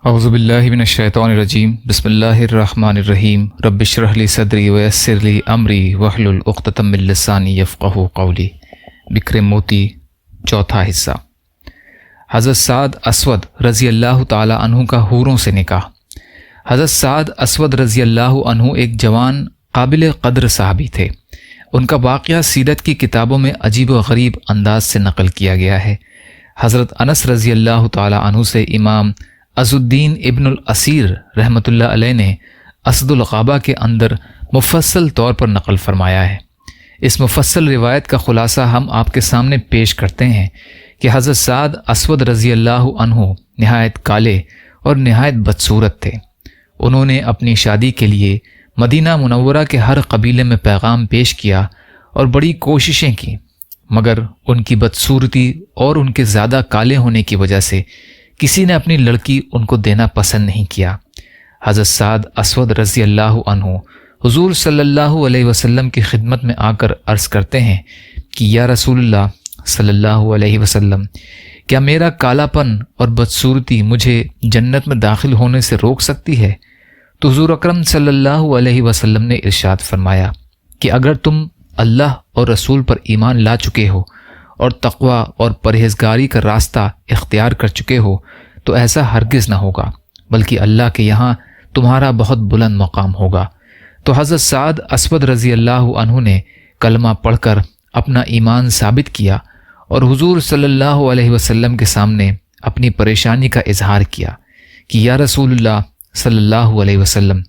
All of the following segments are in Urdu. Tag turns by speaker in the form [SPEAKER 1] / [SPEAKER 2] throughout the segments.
[SPEAKER 1] اعوذ باللہ من الشیطان الرجیم بسم اللہ الرحمن الرحیم رب اشرح لی صدری ویسر لی امری واحلل عقدۃ من لسانی یفقہوا قولی۔ بکر موتی، چوتھا حصہ۔ حضرت سعد اسود رضی اللہ تعالی عنہ کا حوروں سے نکاح۔ حضرت سعد اسود رضی اللہ عنہ ایک جوان قابل قدر صحابی تھے۔ ان کا واقعہ سیرت کی کتابوں میں عجیب و غریب انداز سے نقل کیا گیا ہے۔ حضرت انس رضی اللہ تعالی عنہ سے امام عز الدین ابن الاسیر رحمۃ اللہ علیہ نے اسد الغابہ کے اندر مفصل طور پر نقل فرمایا ہے۔ اس مفصل روایت کا خلاصہ ہم آپ کے سامنے پیش کرتے ہیں کہ حضرت سعد اسود رضی اللہ عنہ نہایت کالے اور نہایت بدصورت تھے۔ انہوں نے اپنی شادی کے لیے مدینہ منورہ کے ہر قبیلے میں پیغام پیش کیا اور بڑی کوششیں کی، مگر ان کی بدصورتی اور ان کے زیادہ کالے ہونے کی وجہ سے کسی نے اپنی لڑکی ان کو دینا پسند نہیں کیا۔ حضرت سعد اسود رضی اللہ عنہ حضور صلی اللہ علیہ وسلم کی خدمت میں آ کر عرض کرتے ہیں کہ یا رسول اللہ صلی اللہ علیہ وسلم، کیا میرا کالا پن اور بدصورتی مجھے جنت میں داخل ہونے سے روک سکتی ہے؟ تو حضور اکرم صلی اللہ علیہ وسلم نے ارشاد فرمایا کہ اگر تم اللہ اور رسول پر ایمان لا چکے ہو اور تقوی اور پرہیزگاری کا راستہ اختیار کر چکے ہو تو ایسا ہرگز نہ ہوگا، بلکہ اللہ کے یہاں تمہارا بہت بلند مقام ہوگا۔ تو حضرت سعد اسود رضی اللہ عنہ نے کلمہ پڑھ کر اپنا ایمان ثابت کیا اور حضور صلی اللہ علیہ وسلم کے سامنے اپنی پریشانی کا اظہار کیا کہ یا رسول اللہ صلی اللہ علیہ وسلم،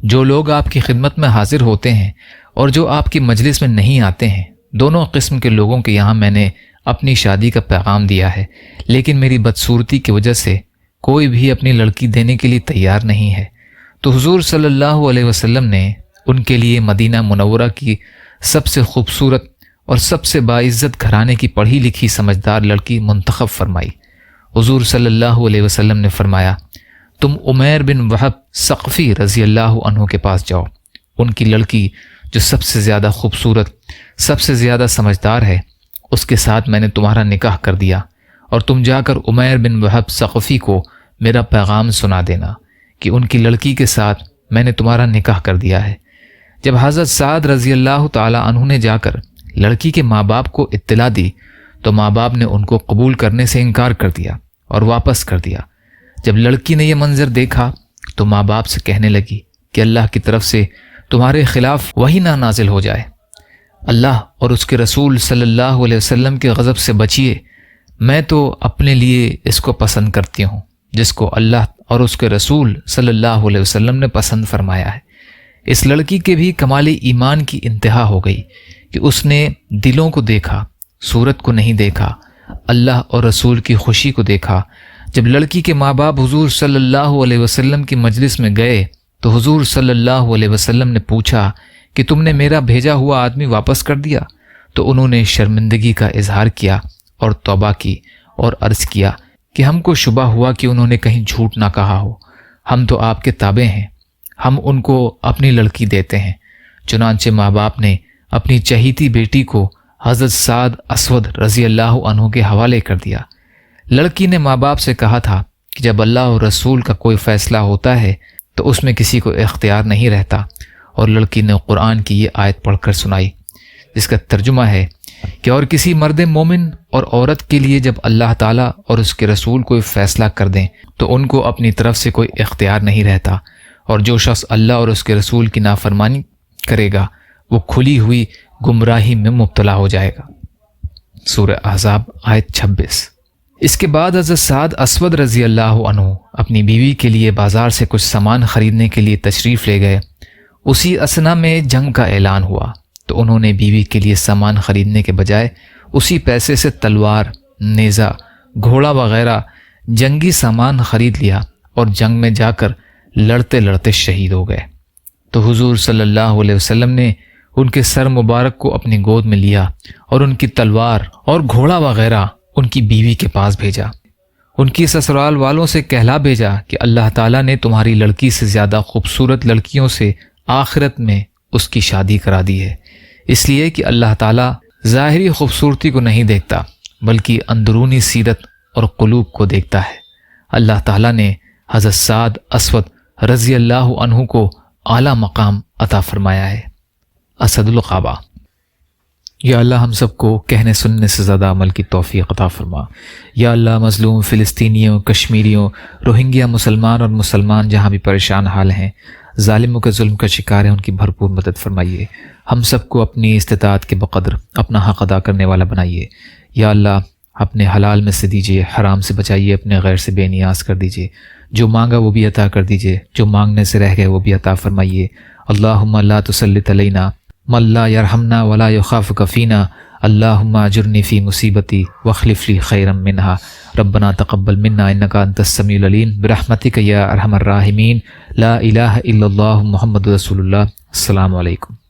[SPEAKER 1] جو لوگ آپ کی خدمت میں حاضر ہوتے ہیں اور جو آپ کی مجلس میں نہیں آتے ہیں، دونوں قسم کے لوگوں کے یہاں میں نے اپنی شادی کا پیغام دیا ہے، لیکن میری بدصورتی کی وجہ سے کوئی بھی اپنی لڑکی دینے کے لیے تیار نہیں ہے۔ تو حضور صلی اللہ علیہ وسلم نے ان کے لیے مدینہ منورہ کی سب سے خوبصورت اور سب سے باعزت گھرانے کی پڑھی لکھی سمجھدار لڑکی منتخب فرمائی۔ حضور صلی اللہ علیہ وسلم نے فرمایا، تم عمیر بن وہب ثقفی رضی اللہ عنہ کے پاس جاؤ، ان کی لڑکی جو سب سے زیادہ خوبصورت، سب سے زیادہ سمجھدار ہے، اس کے ساتھ میں نے تمہارا نکاح کر دیا، اور تم جا کر عمیر بن وہب ثقفی کو میرا پیغام سنا دینا کہ ان کی لڑکی کے ساتھ میں نے تمہارا نکاح کر دیا ہے۔ جب حضرت سعد رضی اللہ تعالی عنہ نے جا کر لڑکی کے ماں باپ کو اطلاع دی تو ماں باپ نے ان کو قبول کرنے سے انکار کر دیا اور واپس کر دیا۔ جب لڑکی نے یہ منظر دیکھا تو ماں باپ سے کہنے لگی کہ اللہ کی طرف سے تمہارے خلاف وحی نہ نازل ہو جائے، اللہ اور اس کے رسول صلی اللہ علیہ وسلم کے غضب سے بچیے، میں تو اپنے لیے اس کو پسند کرتی ہوں جس کو اللہ اور اس کے رسول صلی اللہ علیہ وسلم نے پسند فرمایا ہے۔ اس لڑکی کے بھی کمال ایمان کی انتہا ہو گئی کہ اس نے دلوں کو دیکھا، صورت کو نہیں دیکھا، اللہ اور رسول کی خوشی کو دیکھا۔ جب لڑکی کے ماں باپ حضور صلی اللہ علیہ وسلم کی مجلس میں گئے تو حضور صلی اللہ علیہ وسلم نے پوچھا کہ تم نے میرا بھیجا ہوا آدمی واپس کر دیا؟ تو انہوں نے شرمندگی کا اظہار کیا اور توبہ کی اور عرض کیا کہ ہم کو شبہ ہوا کہ انہوں نے کہیں جھوٹ نہ کہا ہو، ہم تو آپ کے تابع ہیں، ہم ان کو اپنی لڑکی دیتے ہیں۔ چنانچہ ماں باپ نے اپنی چہیتی بیٹی کو حضرت سعد اسود رضی اللہ عنہ کے حوالے کر دیا۔ لڑکی نے ماں باپ سے کہا تھا کہ جب اللہ اور رسول کا کوئی فیصلہ ہوتا ہے تو اس میں کسی کو اختیار نہیں رہتا، اور لڑکی نے قرآن کی یہ آیت پڑھ کر سنائی جس کا ترجمہ ہے کہ اور کسی مرد مومن اور عورت کے لیے جب اللہ تعالیٰ اور اس کے رسول کوئی فیصلہ کر دیں تو ان کو اپنی طرف سے کوئی اختیار نہیں رہتا، اور جو شخص اللہ اور اس کے رسول کی نافرمانی کرے گا وہ کھلی ہوئی گمراہی میں مبتلا ہو جائے گا۔ سورہ احزاب آیت 26۔ اس کے بعد حضرت سعد اسود رضی اللہ عنہ اپنی بیوی کے لیے بازار سے کچھ سامان خریدنے کے لیے تشریف لے گئے۔ اسی اثنا میں جنگ کا اعلان ہوا تو انہوں نے بیوی کے لیے سامان خریدنے کے بجائے اسی پیسے سے تلوار، نیزہ، گھوڑا وغیرہ جنگی سامان خرید لیا اور جنگ میں جا کر لڑتے لڑتے شہید ہو گئے۔ تو حضور صلی اللہ علیہ وسلم نے ان کے سر مبارک کو اپنی گود میں لیا اور ان کی تلوار اور گھوڑا وغیرہ ان کی بیوی کے پاس بھیجا۔ ان کی سسرال والوں سے کہلا بھیجا کہ اللہ تعالیٰ نے تمہاری لڑکی سے زیادہ خوبصورت لڑکیوں سے آخرت میں اس کی شادی کرا دی ہے، اس لیے کہ اللہ تعالیٰ ظاہری خوبصورتی کو نہیں دیکھتا بلکہ اندرونی سیرت اور قلوب کو دیکھتا ہے۔ اللہ تعالیٰ نے حضرت سعد اسود رضی اللہ عنہ کو اعلیٰ مقام عطا فرمایا ہے۔ اسد الغابہ۔ یا اللہ ہم سب کو کہنے سننے سے زیادہ عمل کی توفیق عطا فرما۔ یا اللہ مظلوم فلسطینیوں، کشمیریوں، روہنگیا مسلمان جہاں بھی پریشان حال ہیں، ظالموں کے ظلم کا شکار ہیں، ان کی بھرپور مدد فرمائیے۔ ہم سب کو اپنی استطاعت کے بقدر اپنا حق ادا کرنے والا بنائیے۔ یا اللہ اپنے حلال میں سے دیجیے، حرام سے بچائیے، اپنے غیر سے بے نیاز کر دیجیے۔ جو مانگا وہ بھی عطا کر دیجیے، جو مانگنے سے رہ گئے وہ بھی عطا فرمائیے۔ اللہم لا تسلط علینا من لا یرحمنا ولا یخافک فینا، اللہم اجرنی فی مصیبتی واخلف لی خیرا منہا، ربنا تقبل منا انک انت السمیع العلیم برحمتک یا ارحم الراحمین، لا الہ الا اللہ محمد رسول اللہ۔ السلام علیکم۔